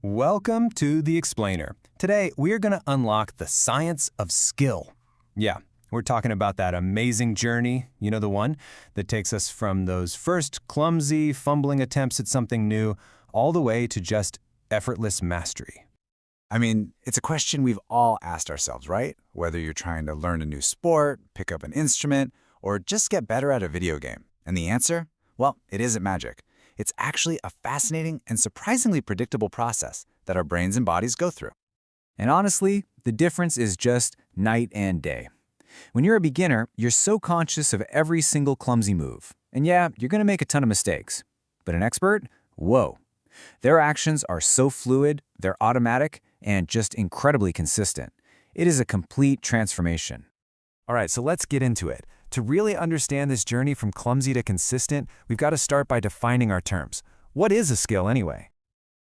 Welcome to The Explainer. Today, we're going to unlock the science of skill. Yeah, we're talking about that amazing journey, you know the one, that takes us from those first clumsy, fumbling attempts at something new, all the way to just effortless mastery. I mean, it's a question we've all asked ourselves, right? Whether you're trying to learn a new sport, pick up an instrument, or just get better at a video game. And the answer? Well, it isn't magic. It's actually a fascinating and surprisingly predictable process that our brains and bodies go through. And honestly, the difference is just night and day. When you're a beginner, you're so conscious of every single clumsy move. And yeah, you're going to make a ton of mistakes. But an expert? Whoa. Their actions are so fluid, they're automatic, and just incredibly consistent. It is a complete transformation. All right, so let's get into it. To really understand this journey from clumsy to consistent, we've got to start by defining our terms. What is a skill anyway?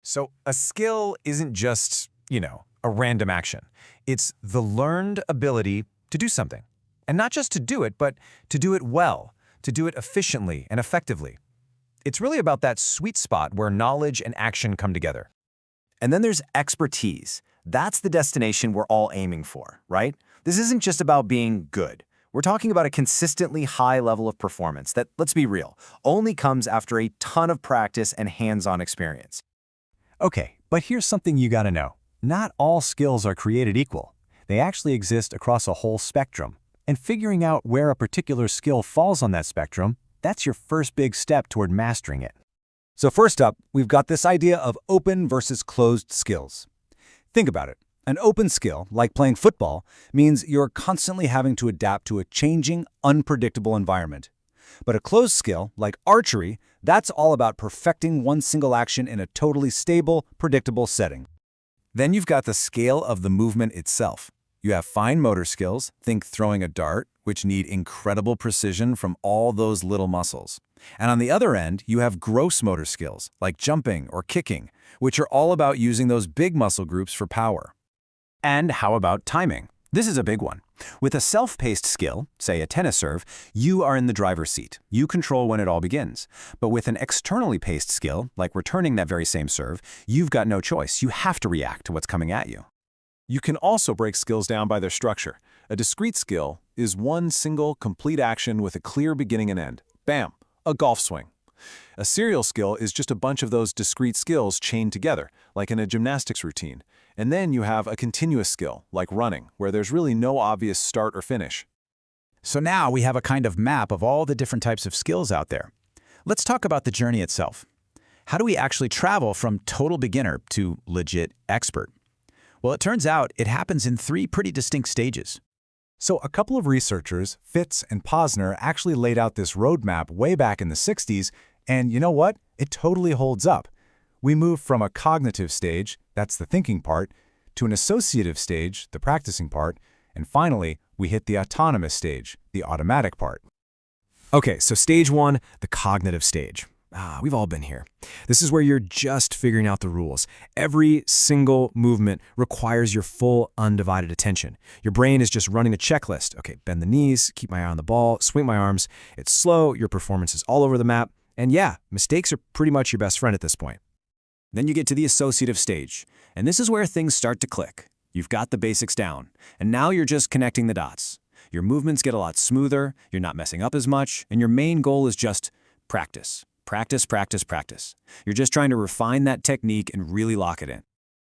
So a skill isn't just, a random action. It's the learned ability to do something. And not just to do it, but to do it well, to do it efficiently and effectively. It's really about that sweet spot where knowledge and action come together. And then there's expertise. That's the destination we're all aiming for, right? This isn't just about being good. We're talking about a consistently high level of performance that, let's be real, only comes after a ton of practice and hands-on experience. Okay, but here's something you gotta know. Not all skills are created equal. They actually exist across a whole spectrum. And figuring out where a particular skill falls on that spectrum, that's your first big step toward mastering it. So first up, we've got this idea of open versus closed skills. Think about it. An open skill, like playing football, means you're constantly having to adapt to a changing, unpredictable environment. But a closed skill, like archery, that's all about perfecting one single action in a totally stable, predictable setting. Then you've got the scale of the movement itself. You have fine motor skills, think throwing a dart, which need incredible precision from all those little muscles. And on the other end, you have gross motor skills, like jumping or kicking, which are all about using those big muscle groups for power. And how about timing? This is a big one. With a self-paced skill, say a tennis serve, you are in the driver's seat. You control when it all begins. But with an externally paced skill, like returning that very same serve, you've got no choice. You have to react to what's coming at you. You can also break skills down by their structure. A discrete skill is one single, complete action with a clear beginning and end. Bam! A golf swing. A serial skill is just a bunch of those discrete skills chained together, like in a gymnastics routine. And then you have a continuous skill, like running, where there's really no obvious start or finish. So now we have a kind of map of all the different types of skills out there. Let's talk about the journey itself. How do we actually travel from total beginner to legit expert? Well, it turns out it happens in three pretty distinct stages. So a couple of researchers, Fitz and Posner, actually laid out this roadmap way back in the 60s, and you know what? It totally holds up. We move from a cognitive stage, that's the thinking part, to an associative stage, the practicing part, and finally, we hit the autonomous stage, the automatic part. Okay, so stage one, the cognitive stage. We've all been here. This is where you're just figuring out the rules. Every single movement requires your full, undivided attention. Your brain is just running a checklist. Okay, bend the knees, keep my eye on the ball, swing my arms. It's slow, your performance is all over the map, and yeah, mistakes are pretty much your best friend at this point. Then you get to the associative stage, and this is where things start to click. You've got the basics down, and now you're just connecting the dots. Your movements get a lot smoother, you're not messing up as much, and your main goal is just practice. Practice, practice, practice. You're just trying to refine that technique and really lock it in.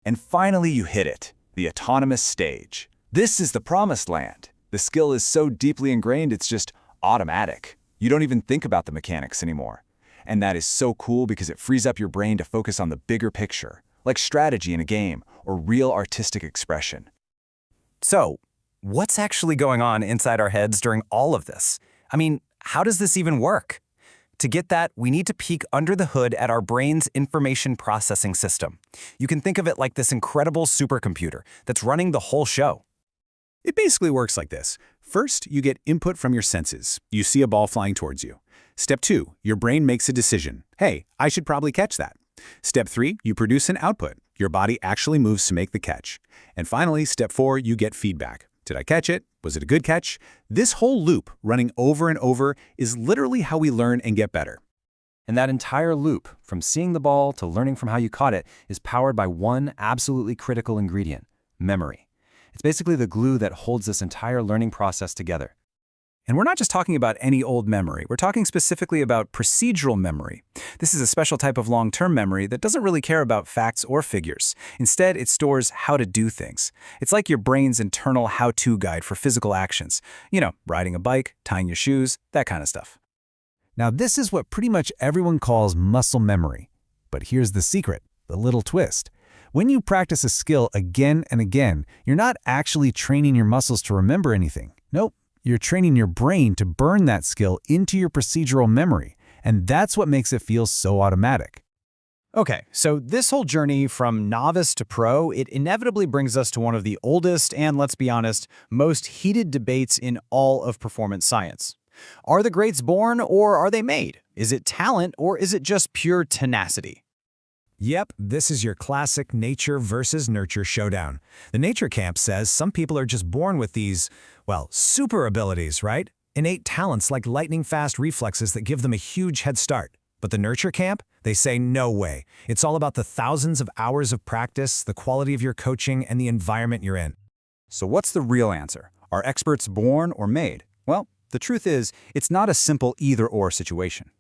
And finally, you hit it, the autonomous stage. This is the promised land. The skill is so deeply ingrained, it's just automatic. You don't even think about the mechanics anymore. And that is so cool because it frees up your brain to focus on the bigger picture, like strategy in a game or real artistic expression. So, what's actually going on inside our heads during all of this? I mean, how does this even work? To get that, we need to peek under the hood at our brain's information processing system. You can think of it like this incredible supercomputer that's running the whole show. It basically works like this. First, you get input from your senses. You see a ball flying towards you. Step 2, your brain makes a decision. Hey, I should probably catch that. Step 3, you produce an output. Your body actually moves to make the catch. And finally, step 4, you get feedback. Did I catch it? Was it a good catch? This whole loop, running over and over, is literally how we learn and get better. And that entire loop, from seeing the ball to learning from how you caught it, is powered by one absolutely critical ingredient: memory. It's basically the glue that holds this entire learning process together. And we're not just talking about any old memory. We're talking specifically about procedural memory. This is a special type of long-term memory that doesn't really care about facts or figures. Instead, it stores how to do things. It's like your brain's internal how-to guide for physical actions. You know, riding a bike, tying your shoes, that kind of stuff. Now, this is what pretty much everyone calls muscle memory. But here's the secret, the little twist. When you practice a skill again and again, you're not actually training your muscles to remember anything. Nope. You're training your brain to burn that skill into your procedural memory, and that's what makes it feel so automatic. Okay, so this whole journey from novice to pro, it inevitably brings us to one of the oldest and, let's be honest, most heated debates in all of performance science. Are the greats born or are they made? Is it talent or is it just pure tenacity? Yep, this is your classic nature versus nurture showdown. The nature camp says some people are just born with these, well, super abilities, right? Innate talents like lightning-fast reflexes that give them a huge head start. But the nurture camp, they say no way. It's all about the thousands of hours of practice, the quality of your coaching, and the environment you're in. So what's the real answer? Are experts born or made? Well, the truth is, it's not a simple either-or situation.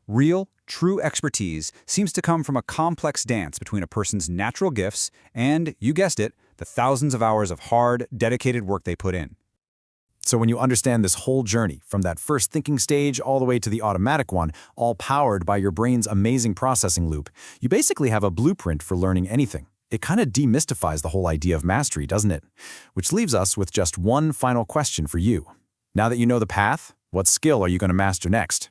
Real, true expertise seems to come from a complex dance between a person's natural gifts and, you guessed it, the thousands of hours of hard, dedicated work they put in. So when you understand this whole journey, from that first thinking stage all the way to the automatic one, all powered by your brain's amazing processing loop, you basically have a blueprint for learning anything. It kind of demystifies the whole idea of mastery, doesn't it? Which leaves us with just one final question for you. Now that you know the path, what skill are you going to master next?